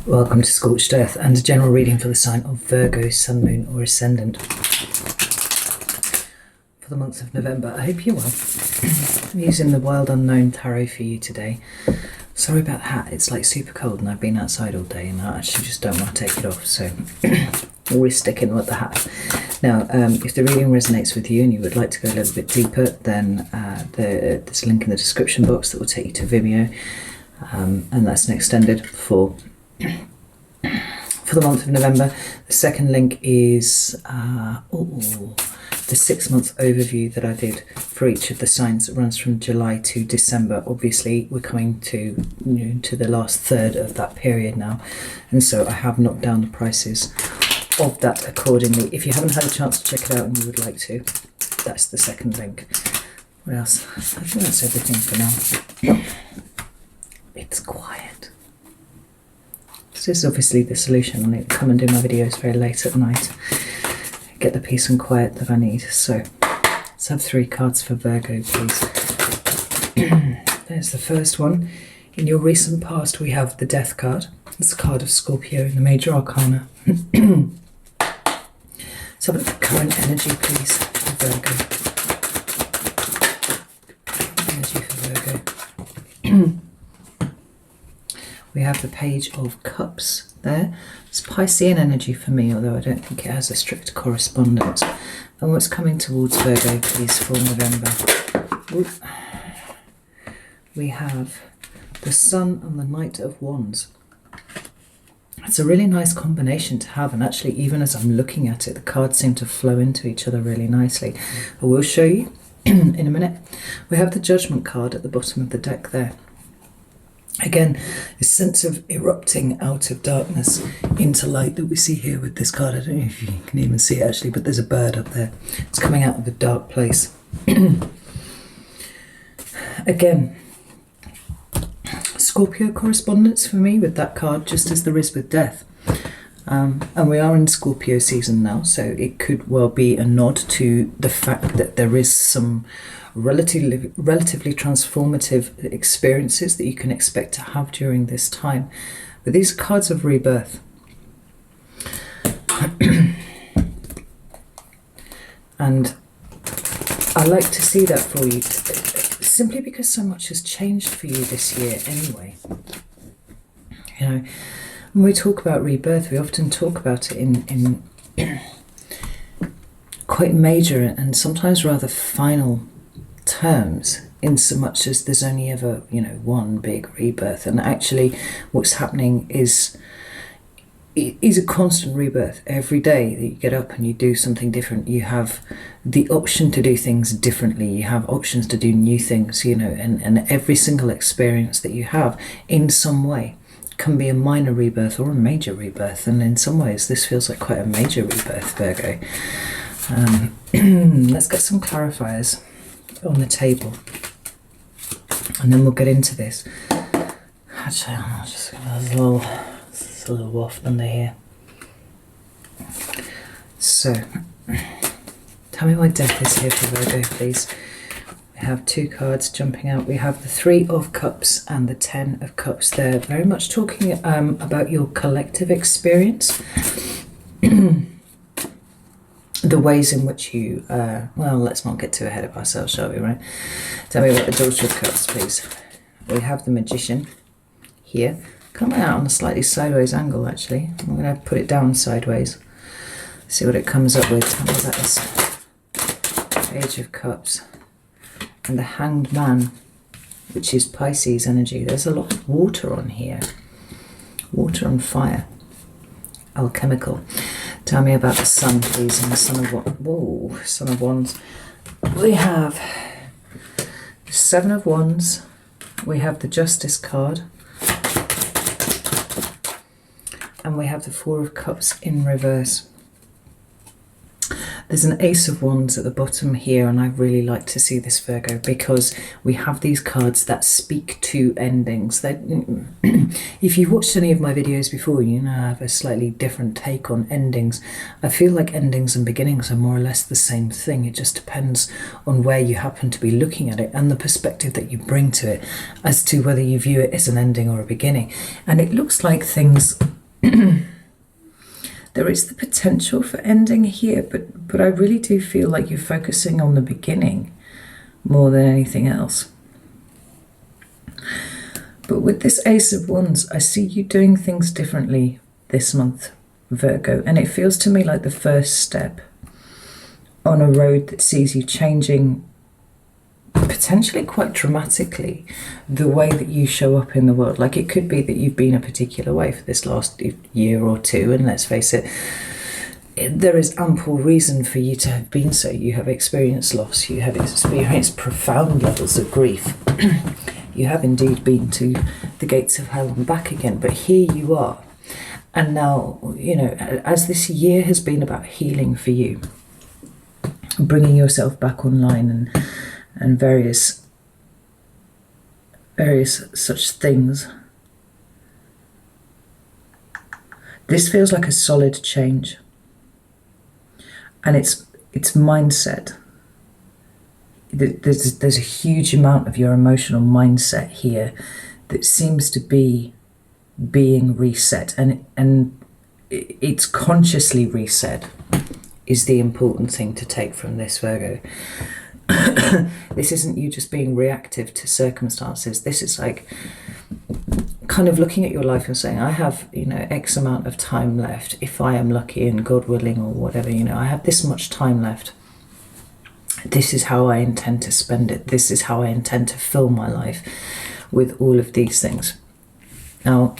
Welcome to Scorched Earth and a general reading for the sign of Virgo, Sun, Moon or Ascendant for the month of November. I hope you're well. I'm using the Wild Unknown Tarot for you today. Sorry about the hat, it's like super cold and I've been outside all day and I actually just don't want to take it off, so always sticking with the hat. Now, if the reading resonates with you and you would like to go a little bit deeper, then there's a link in the description box that will take you to Vimeo, and that's an extended for the month of November. The second link is the 6 month overview that I did for each of the signs that runs from July to December. Obviously we're coming to to the last third of that period now, and so I have knocked down the prices of that accordingly. If you haven't had a chance to check it out and you would like to, that's the second link. What else? I think that's everything for now. It's quiet. So this is obviously the solution. I come and do my videos very late at night, get the peace and quiet that I need. So let's have 3 cards for Virgo, please. There's the first one. In your recent past, we have the Death card. It's a card of Scorpio in the Major Arcana. Let's have a look at current energy, please, for Virgo. Energy for Virgo. We have the Page of Cups there. It's Piscean energy for me, although I don't think it has a strict correspondence. And what's coming towards Virgo, please, for November? Ooh. We have the Sun and the Knight of Wands. It's a really nice combination to have, and actually even as I'm looking at it, the cards seem to flow into each other really nicely. I will show you in a minute. We have the Judgment card at the bottom of the deck there. Again, this sense of erupting out of darkness into light that we see here with this card. I don't know if you can even see it actually, but there's a bird up there. It's coming out of a dark place. Again, Scorpio correspondence for me with that card, just as there is with Death. And we are in Scorpio season now, so it could well be a nod to the fact that there is some relatively transformative experiences that you can expect to have during this time. But these are cards of rebirth. And I like to see that for you, simply because so much has changed for you this year anyway. You know, when we talk about rebirth, we often talk about it in quite major and sometimes rather final terms, in so much as there's only ever, one big rebirth, and actually what's happening is a constant rebirth. Every day that you get up and you do something different, you have the option to do things differently, you have options to do new things, and every single experience that you have in some way can be a minor rebirth or a major rebirth, and in some ways this feels like quite a major rebirth, Virgo. Let's get some clarifiers on the table and then we'll get into this. Actually, I'll just give us a little waft under here. So tell me why Death is here for Virgo, please. We have 2 cards jumping out. We have the 3 of Cups and the 10 of Cups. They're very much talking about your collective experience. The ways in which you, well, let's not get too ahead of ourselves, shall we, right? Tell me about the Daughter of Cups, please. We have the Magician here, coming out on a slightly sideways angle, actually. I'm going to put it down sideways, see what it comes up with. Tell me about this Page of Cups. And the Hanged Man, which is Pisces energy. There's a lot of water on here. Water on fire. Alchemical. Tell me about the Sun, please, and the Son of Wands. Whoa, Son of Wands. We have the 7 of Wands. We have the Justice card. And we have the 4 of Cups in reverse. There's an Ace of Wands at the bottom here, and I really like to see this, Virgo, because we have these cards that speak to endings. If you've watched any of my videos before, you know I have a slightly different take on endings. I feel like endings and beginnings are more or less the same thing. It just depends on where you happen to be looking at it and the perspective that you bring to it as to whether you view it as an ending or a beginning. And it looks like things There is the potential for ending here, but I really do feel like you're focusing on the beginning more than anything else. But with this Ace of Wands, I see you doing things differently this month, Virgo, and it feels to me like the first step on a road that sees you changing, potentially quite dramatically, the way that you show up in the world. Like, it could be that you've been a particular way for this last year or two, and let's face it, there is ample reason for you to have been so. You have experienced loss, you have experienced profound levels of grief. You have indeed been to the gates of hell and back again, but here you are. And now, you know, as this year has been about healing for you, bringing yourself back online and various such things, this feels like a solid change. And it's mindset. There's a huge amount of your emotional mindset here that seems to be being reset, and it's consciously reset is the important thing to take from this, Virgo. This isn't you just being reactive to circumstances. This is like kind of looking at your life and saying, I have, you know, X amount of time left, if I am lucky and God willing or whatever, you know, I have this much time left. This is how I intend to spend it. This is how I intend to fill my life with all of these things. Now,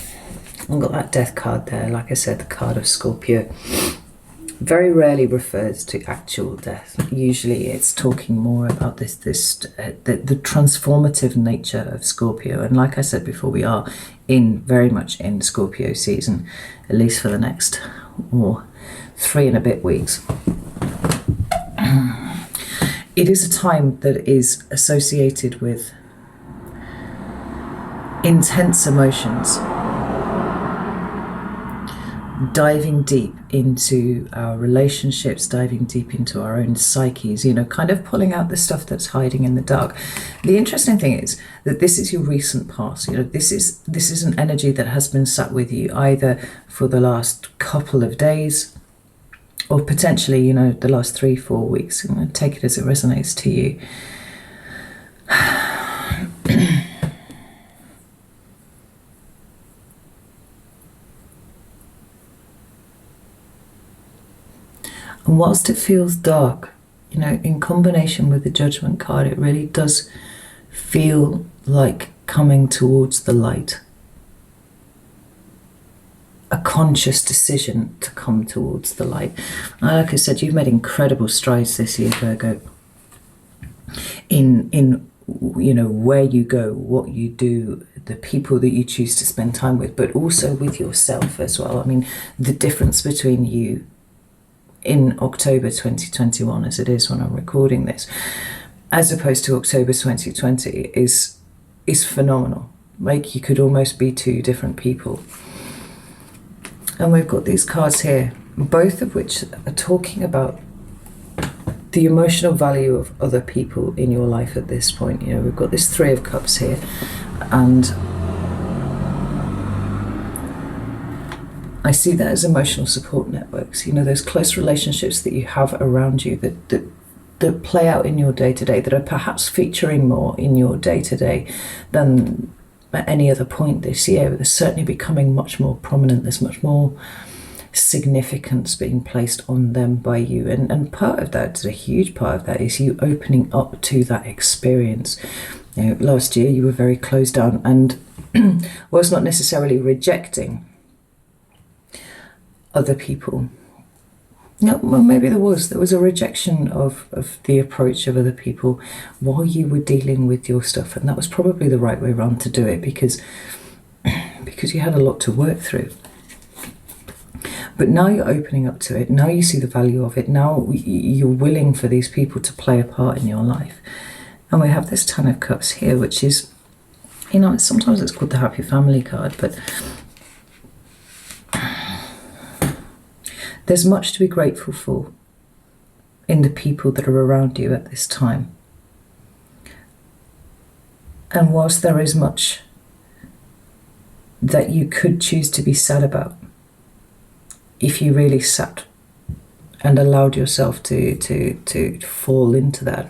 I've got that death card there. Like I said, the card of Scorpio very rarely refers to actual death. Usually it's talking more about the transformative nature of Scorpio. And like I said before, we are very much in Scorpio season, at least for the next 3 and a bit weeks. It is a time that is associated with intense emotions, diving deep into our relationships, diving deep into our own psyches, you know, kind of pulling out the stuff that's hiding in the dark. The interesting thing is that this is your recent past. You know, this is an energy that has been sat with you either for the last couple of days or potentially, you know, the last 3-4 weeks. I'm going to take it as it resonates to you. And whilst it feels dark, you know, in combination with the Judgment card, it really does feel like coming towards the light. A conscious decision to come towards the light. Like I said, you've made incredible strides this year, Virgo, in you know, where you go, what you do, the people that you choose to spend time with, but also with yourself as well. I mean, the difference between you in October 2021, as it is when I'm recording this, as opposed to October 2020, is phenomenal. Like, you could almost be two different people. And we've got these cards here, both of which are talking about the emotional value of other people in your life at this point. You know, we've got this 3 of Cups here, and I see that as emotional support networks. You know, those close relationships that you have around you that play out in your day-to-day, that are perhaps featuring more in your day-to-day than at any other point this year. But they're certainly becoming much more prominent. There's much more significance being placed on them by you. And part of that, a huge part of that, is you opening up to that experience. You know, last year you were very closed down and was not necessarily rejecting other people. No, well, maybe there was a rejection of the approach of other people while you were dealing with your stuff, and that was probably the right way around to do it, because you had a lot to work through. But now you're opening up to it. Now you see the value of it. Now you're willing for these people to play a part in your life. And we have this 10 of Cups here, which is, you know, sometimes it's called the Happy Family card, but there's much to be grateful for in the people that are around you at this time. And whilst there is much that you could choose to be sad about, if you really sat and allowed yourself to fall into that.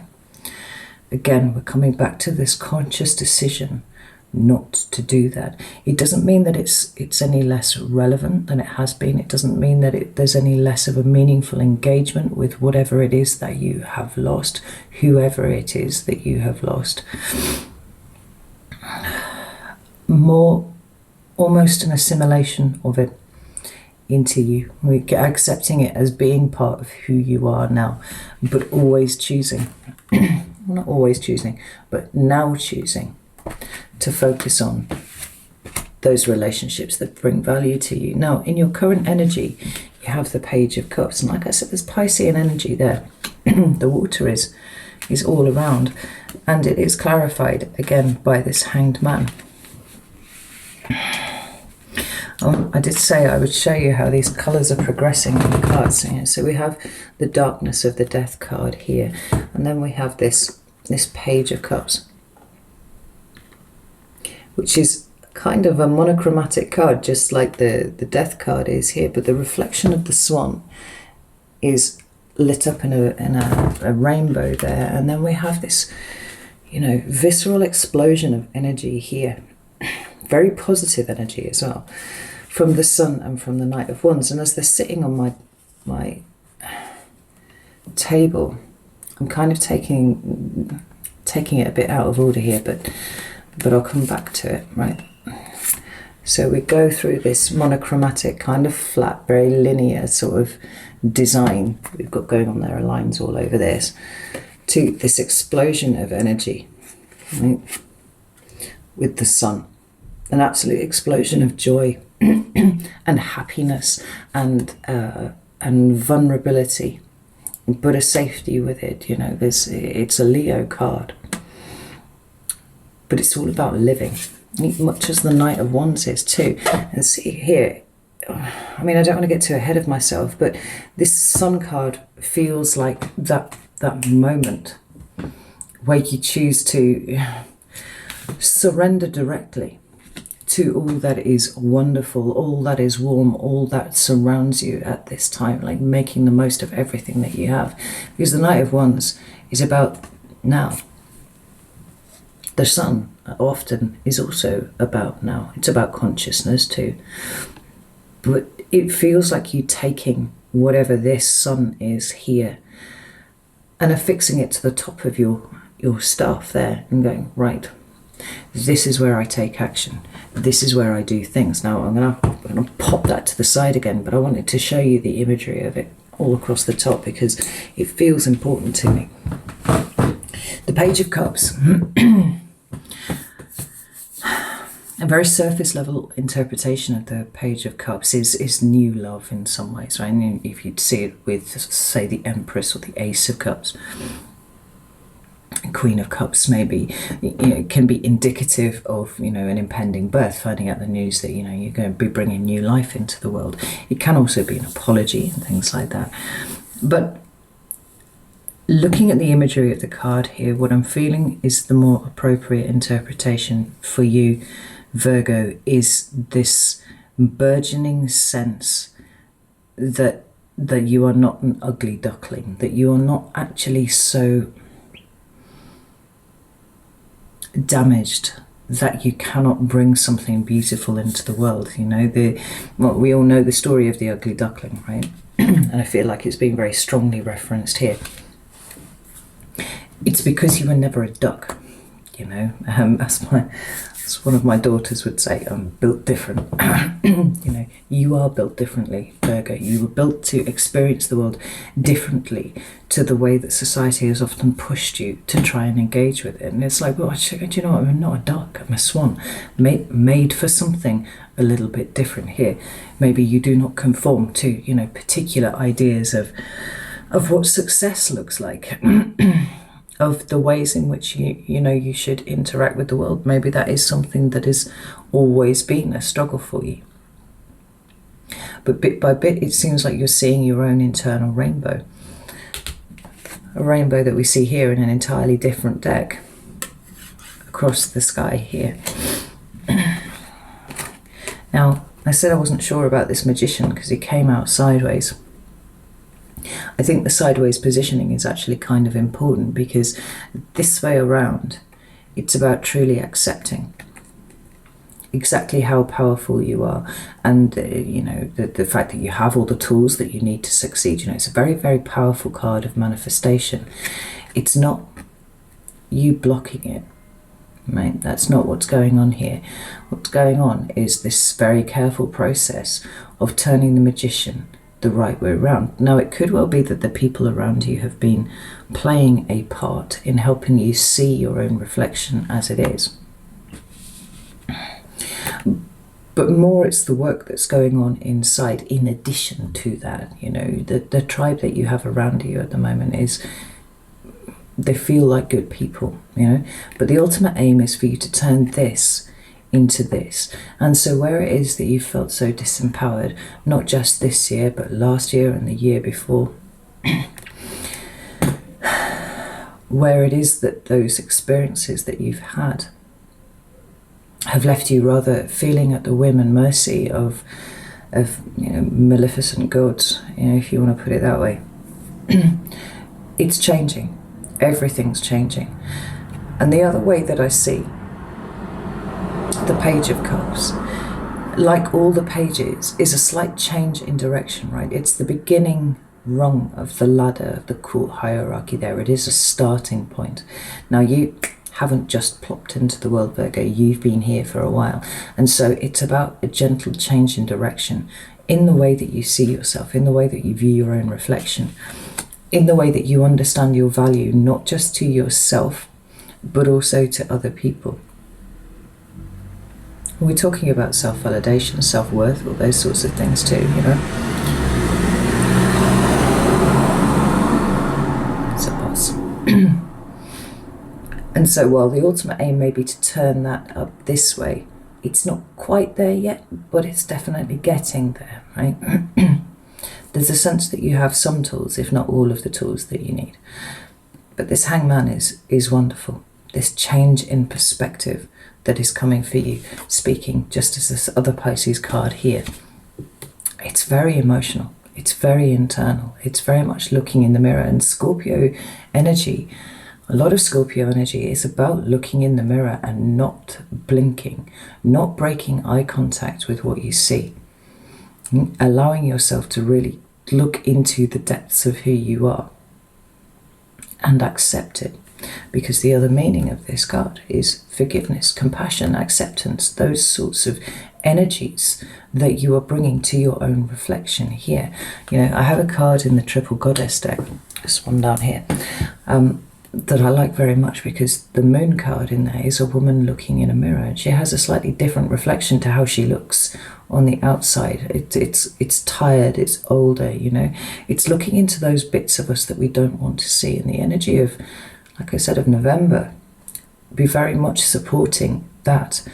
Again, we're coming back to this conscious decision not to do that. It doesn't mean that it's any less relevant than it has been. It doesn't mean that there's any less of a meaningful engagement with whatever it is that you have lost, whoever it is that you have lost. More almost an assimilation of it into you. We're accepting it as being part of who you are now, but always choosing, not always choosing, but now choosing to focus on those relationships that bring value to you. Now, in your current energy, you have the Page of Cups. And like I said, there's Piscean energy there. The water is all around. And it is clarified, again, by this Hanged Man. I did say I would show you how these colours are progressing in the cards. So we have the Darkness of the Death card here. And then we have this Page of Cups, which is kind of a monochromatic card, just like the Death card is here, but the reflection of the swan is lit up in a rainbow there. And then we have this, visceral explosion of energy here. Very positive energy as well, from the Sun and from the Knight of Wands. And as they're sitting on my table, I'm kind of taking it a bit out of order here, but I'll come back to it, right? So we go through this monochromatic, kind of flat, very linear sort of design we've got going on. There are lines all over this, to this explosion of energy, right? With the Sun, an absolute explosion of joy and happiness and vulnerability, but a safety with it. It's a Leo card. But it's all about living, much as the Knight of Wands is too. And see here, I mean, I don't want to get too ahead of myself, but this Sun card feels like that moment where you choose to surrender directly to all that is wonderful, all that is warm, all that surrounds you at this time, like making the most of everything that you have. Because the Knight of Wands is about now. The Sun often is also about now. It's about consciousness too. But it feels like you taking whatever this Sun is here and affixing it to the top of your staff there and going, right, this is where I take action. This is where I do things. Now I'm gonna pop that to the side again, but I wanted to show you the imagery of it all across the top because it feels important to me. The Page of Cups. A very surface level interpretation of the Page of Cups is new love in some ways, right? And if you'd see it with, say, the Empress or the Ace of Cups, Queen of Cups, maybe, it can be indicative of, an impending birth, finding out the news that, you're going to be bringing new life into the world. It can also be an apology and things like that. But looking at the imagery of the card here, what I'm feeling is the more appropriate interpretation for you, Virgo, is this burgeoning sense that you are not an ugly duckling, that you are not actually so damaged that you cannot bring something beautiful into the world. We all know the story of the ugly duckling, right? And I feel like it's being very strongly referenced here. It's because you were never a duck, as one of my daughters would say, I'm built different. You are built differently, Virgo. You were built to experience the world differently to the way that society has often pushed you to try and engage with it. And it's like, well, do you know what? I'm not a duck, I'm a swan, made for something a little bit different here. Maybe you do not conform to, particular ideas of what success looks like. Of the ways in which you should interact with the world. Maybe that is something that has always been a struggle for you. But bit by bit, it seems like you're seeing your own internal rainbow. A rainbow that we see here in an entirely different deck across the sky here. Now, I said I wasn't sure about this magician because he came out sideways. I think the sideways positioning is actually kind of important, because this way around, it's about truly accepting exactly how powerful you are, and you know, the fact that you have all the tools that you need to succeed. You know, it's a very, very powerful card of manifestation. It's not you blocking it, right? That's not what's going on here. What's going on is this very careful process of turning the magician the right way around. Now, it could well be that the people around you have been playing a part in helping you see your own reflection as it is. But more, it's the work that's going on inside in addition to that. You know, the tribe that you have around you at the moment is, they feel like good people, you know, but the ultimate aim is for you to turn this into this. And so where it is that you felt so disempowered, not just this year, but last year and the year before, where it is that those experiences that you've had have left you rather feeling at the whim and mercy of you know, maleficent gods, you know, if you want to put it that way. It's changing. Everything's changing. And the other way that I see the Page of Cups, like all the pages, is a slight change in direction, right? It's the beginning rung of the ladder of the court hierarchy there. It is a starting point. Now, you haven't just plopped into the world, Virgo. You've been here for a while. And so it's about a gentle change in direction in the way that you see yourself, in the way that you view your own reflection, in the way that you understand your value, not just to yourself, but also to other people. We're talking about self-validation, self-worth, all those sorts of things too, you know. It's a boss. And so while the ultimate aim may be to turn that up this way, it's not quite there yet, but it's definitely getting there, right? There's a sense that you have some tools, if not all of the tools that you need. But this Hangman is wonderful. This change in perspective that is coming for you, speaking just as this other Pisces card here. It's very emotional. It's very internal. It's very much looking in the mirror. And Scorpio energy, a lot of Scorpio energy is about looking in the mirror and not blinking, not breaking eye contact with what you see, allowing yourself to really look into the depths of who you are and accept it. Because the other meaning of this card is forgiveness, compassion, acceptance, those sorts of energies that you are bringing to your own reflection here. You know, I have a card in the Triple Goddess deck, this one down here, that I like very much, because the Moon card in there is a woman looking in a mirror, and she has a slightly different reflection to how she looks on the outside. It's tired, it's older, you know. It's looking into those bits of us that we don't want to see, and the energy of, like I said, of November, be very much supporting that.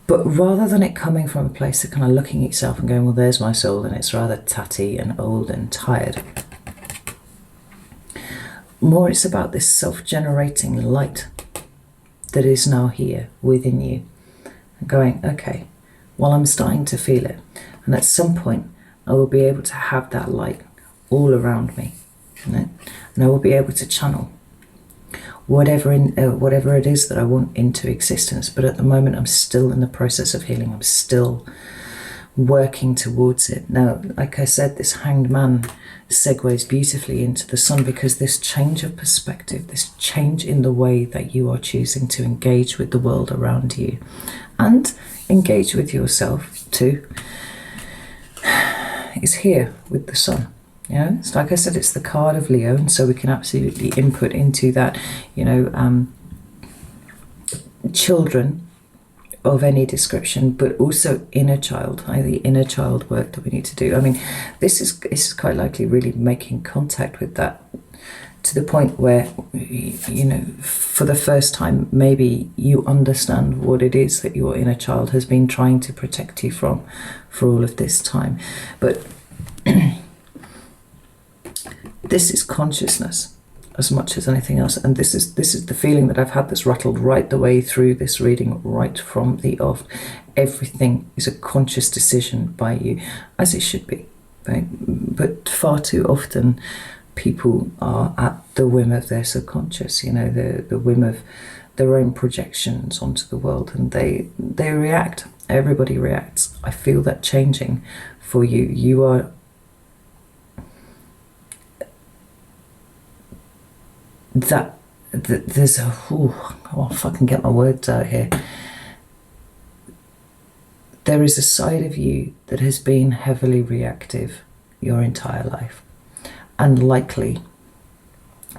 But rather than it coming from a place of kind of looking at yourself and going, well, there's my soul, and it's rather tatty and old and tired, more it's about this self-generating light that is now here within you, going, okay, well, I'm starting to feel it, and at some point I will be able to have that light all around me, you know? And I will be able to channel whatever it is that I want into existence. But at the moment, I'm still in the process of healing. I'm still working towards it. Now, like I said, this Hanged Man segues beautifully into the Sun, because this change of perspective, this change in the way that you are choosing to engage with the world around you and engage with yourself too, is here with the Sun. You know, it's like I said, it's the card of Leo, and so we can absolutely input into that, you know, children of any description, but also inner child, the inner child work that we need to do. I mean, this is quite likely really making contact with that, to the point where, you know, for the first time, maybe you understand what it is that your inner child has been trying to protect you from for all of this time. But this is consciousness as much as anything else. And this is the feeling that I've had that's rattled right the way through this reading, right from the off. Everything is a conscious decision by you, as it should be, right? But far too often people are at the whim of their subconscious, you know, the whim of their own projections onto the world, and they react. Everybody reacts. I feel that changing for you. You are there's a if I can get my words out here. There is a side of you that has been heavily reactive your entire life, and likely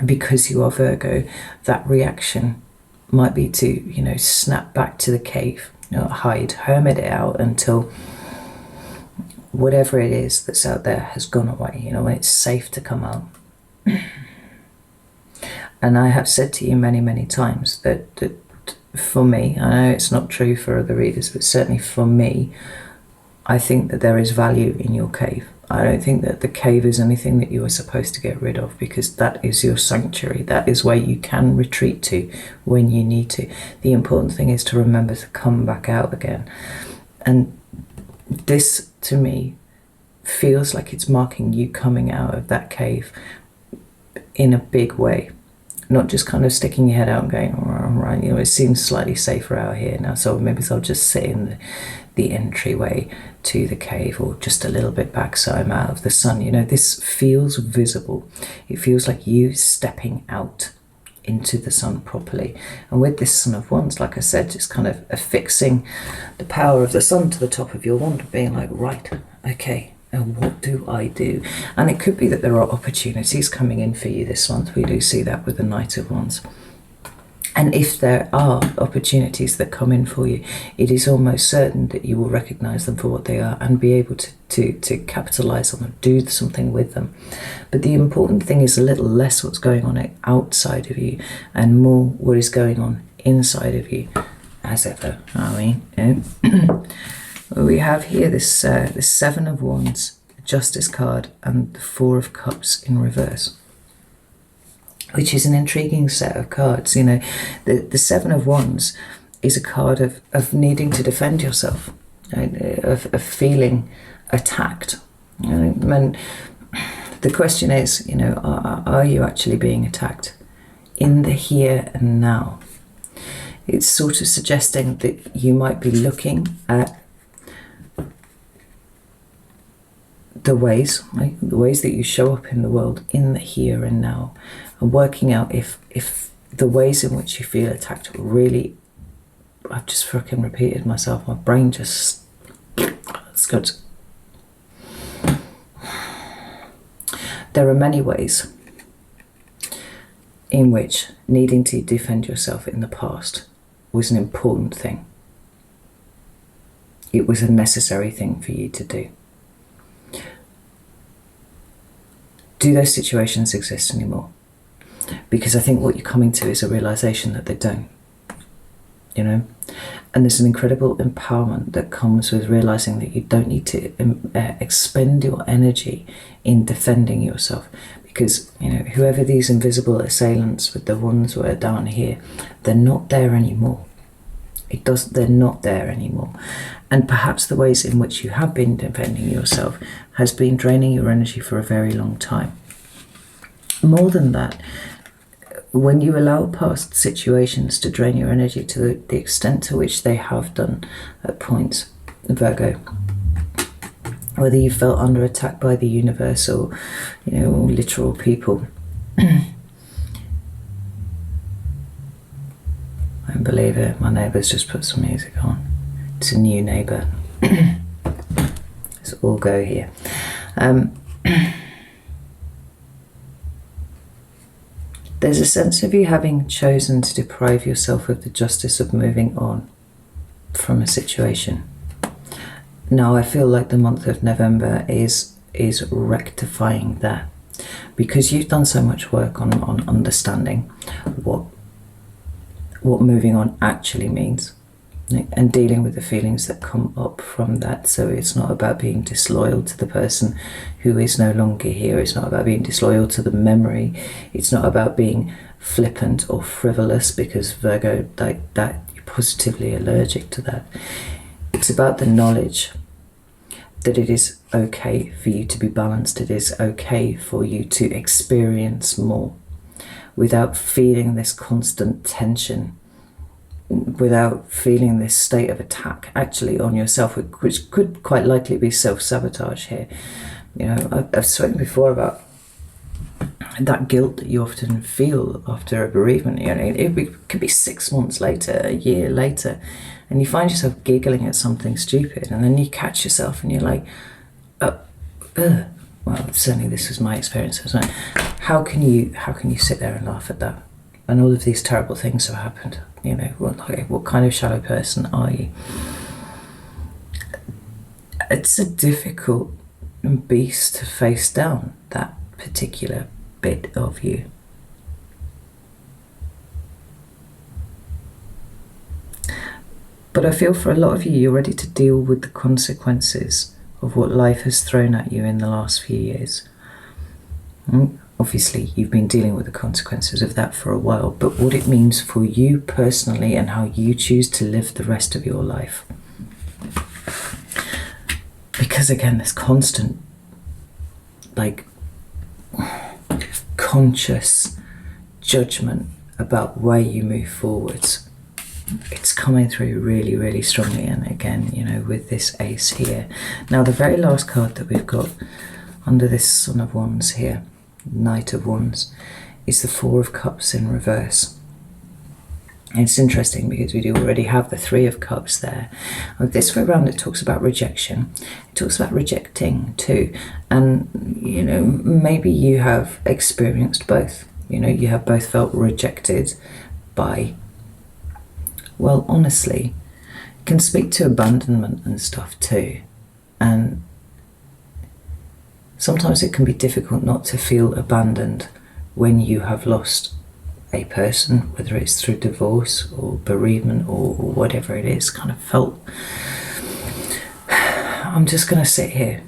because you are Virgo, that reaction might be to, you know, snap back to the cave, you know, hide, hermit it out until whatever it is that's out there has gone away, you know, when it's safe to come out. And I have said to you many, many times that for me, I know it's not true for other readers, but certainly for me, I think that there is value in your cave. I don't think that the cave is anything that you are supposed to get rid of, because that is your sanctuary. That is where you can retreat to when you need to. The important thing is to remember to come back out again. And this, to me, feels like it's marking you coming out of that cave in a big way. Not just kind of sticking your head out and going, all right, you know, it seems slightly safer out here now, so maybe I'll just sit in the entryway to the cave, or just a little bit back so I'm out of the sun. You know, this feels visible. It feels like you stepping out into the sun properly. And with this Sun of Wands, like I said, just kind of affixing the power of the sun to the top of your wand, being like, right, okay, and what do I do? And it could be that there are opportunities coming in for you this month. We do see that with the Knight of Wands. And if there are opportunities that come in for you, it is almost certain that you will recognize them for what they are and be able to capitalize on them, do something with them. But the important thing is a little less what's going on outside of you and more what is going on inside of you, as ever. I mean, we have here this Seven of Wands, Justice card, and the Four of Cups in reverse, which is an intriguing set of cards. You know, the Seven of Wands is a card of needing to defend yourself, right? of feeling attacked. You know, and the question is, you know, are you actually being attacked in the here and now? It's sort of suggesting that you might be looking at the ways, right? The ways that you show up in the world in the here and now, and working out if the ways in which you feel attacked really, I've just freaking repeated myself, my brain just, it's good. There are many ways in which needing to defend yourself in the past was an important thing. It was a necessary thing for you to do. Do those situations exist anymore? Because I think what you're coming to is a realization that they don't, you know? And there's an incredible empowerment that comes with realizing that you don't need to expend your energy in defending yourself. Because, you know, whoever these invisible assailants with the ones who are down here, they're not there anymore. They're not there anymore. And perhaps the ways in which you have been defending yourself has been draining your energy for a very long time. More than that, when you allow past situations to drain your energy to the extent to which they have done at points, Virgo, whether you felt under attack by the universe or, you know, literal people, I don't believe it, my neighbour's just put some music on. It's a new neighbour. Let's all go here. There's a sense of you having chosen to deprive yourself of the justice of moving on from a situation. Now, I feel like the month of November is rectifying that, because you've done so much work on understanding what moving on actually means. and dealing with the feelings that come up from that. So it's not about being disloyal to the person who is no longer here. It's not about being disloyal to the memory. It's not about being flippant or frivolous, because Virgo, like that, you're positively allergic to that. It's about the knowledge that it is okay for you to be balanced. It is okay for you to experience more without feeling this constant tension, without feeling this state of attack actually on yourself, which could quite likely be self-sabotage here. You know, I've spoken before about that guilt that you often feel after a bereavement. You know, it could be 6 months later, a year later, and you find yourself giggling at something stupid, and then you catch yourself and you're like, well, certainly this was my experience, wasn't it? How can you sit there and laugh at that? And all of these terrible things have happened. You know, what kind of shallow person are you? It's a difficult beast to face down, that particular bit of you. But I feel for a lot of you, you're ready to deal with the consequences of what life has thrown at you in the last few years. Obviously, you've been dealing with the consequences of that for a while, but what it means for you personally and how you choose to live the rest of your life. Because again, this constant, like, conscious judgment about where you move forwards, it's coming through really, really strongly. And again, you know, with this ace here. Now, the very last card that we've got under this Son of Wands here, Knight of Wands, is the Four of Cups in reverse. And it's interesting because we do already have the Three of Cups there. This way around, it talks about rejection. It talks about rejecting too. And, you know, maybe you have experienced both. You know, you have both felt rejected by, well, honestly, it can speak to abandonment and stuff too. And sometimes it can be difficult not to feel abandoned when you have lost a person, whether it's through divorce or bereavement or whatever it is. Kind of felt, I'm just going to sit here.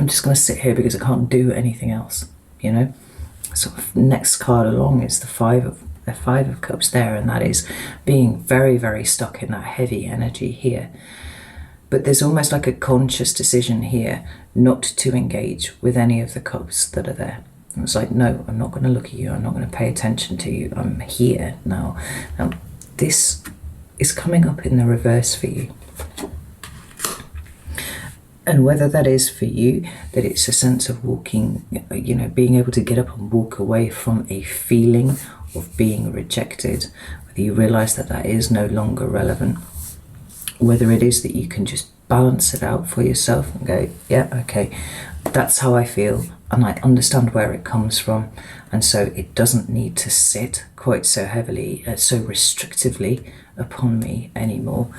I'm just going to sit here because I can't do anything else, you know. Sort of next card along is the Five of Cups there, and that is being very, very stuck in that heavy energy here. But there's almost like a conscious decision here not to engage with any of the cups that are there. And it's like, no, I'm not going to look at you. I'm not going to pay attention to you. I'm here now. Now, this is coming up in the reverse for you. And whether that is for you, that it's a sense of walking, you know, being able to get up and walk away from a feeling of being rejected, whether you realize that that is no longer relevant, whether it is that you can just balance it out for yourself and go, yeah, okay, that's how I feel, and I understand where it comes from, and so it doesn't need to sit quite so heavily, so restrictively upon me anymore.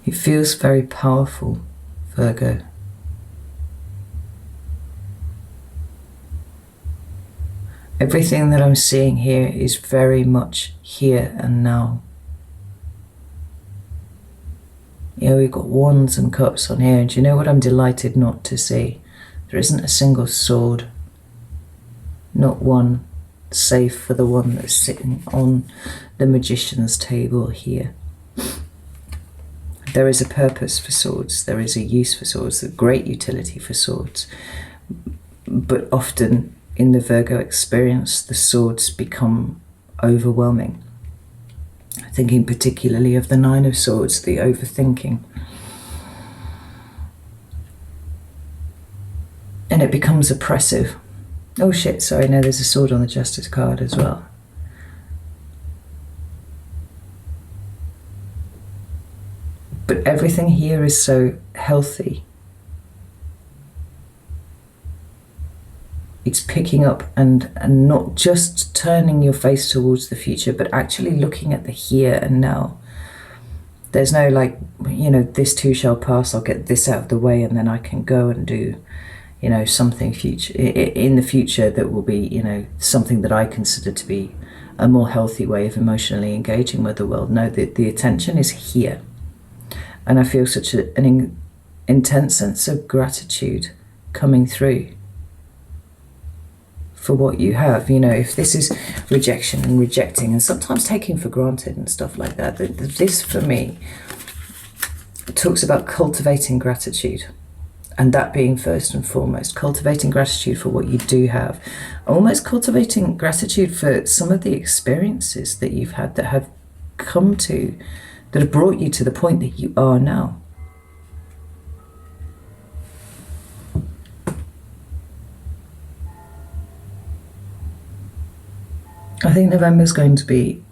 It feels very powerful, Virgo. Everything that I'm seeing here is very much here and now. You know, we've got Wands and Cups on here, and do you know what I'm delighted not to see? There isn't a single sword. Not one, save for the one that's sitting on the Magician's table here. There is a purpose for swords. There is a use for swords, a great utility for swords. But often, in the Virgo experience, the swords become overwhelming. Thinking particularly of the Nine of Swords, the overthinking. And it becomes oppressive. Oh shit, sorry, no, there's a sword on the Justice card as well. But everything here is so healthy. It's picking up and not just turning your face towards the future, but actually looking at the here and now. There's no like, you know, this too shall pass, I'll get this out of the way and then I can go and do, you know, something future in the future that will be, you know, something that I consider to be a more healthy way of emotionally engaging with the world. No, the attention is here. And I feel such an intense sense of gratitude coming through for what you have. You know, if this is rejection and rejecting and sometimes taking for granted and stuff like that, this for me talks about cultivating gratitude. And that being first and foremost, cultivating gratitude for what you do have. Almost cultivating gratitude for some of the experiences that you've had that have come to, that have brought you to the point that you are now. I think November's going to be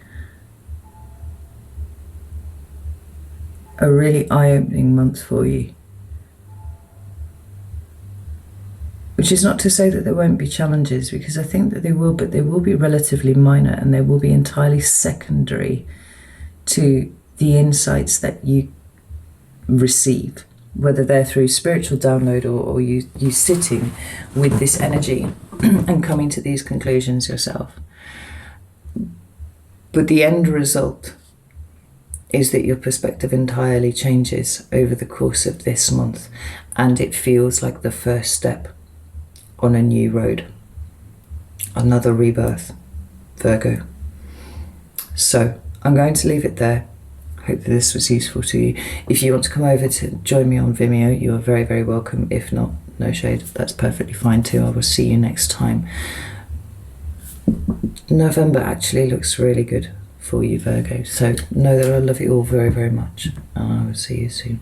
a really eye-opening month for you. Which is not to say that there won't be challenges, because I think that they will, but they will be relatively minor and they will be entirely secondary to the insights that you receive, whether they're through spiritual download or you sitting with this energy and coming to these conclusions yourself. But the end result is that your perspective entirely changes over the course of this month, and it feels like the first step on a new road, another rebirth, Virgo. So I'm going to leave it there. Hope that this was useful to you. If you want to come over to join me on Vimeo, you are very, very welcome. If not, no shade, that's perfectly fine too. I will see you next time. November actually looks really good for you, Virgo. So know that I love you all very, very much, and I will see you soon.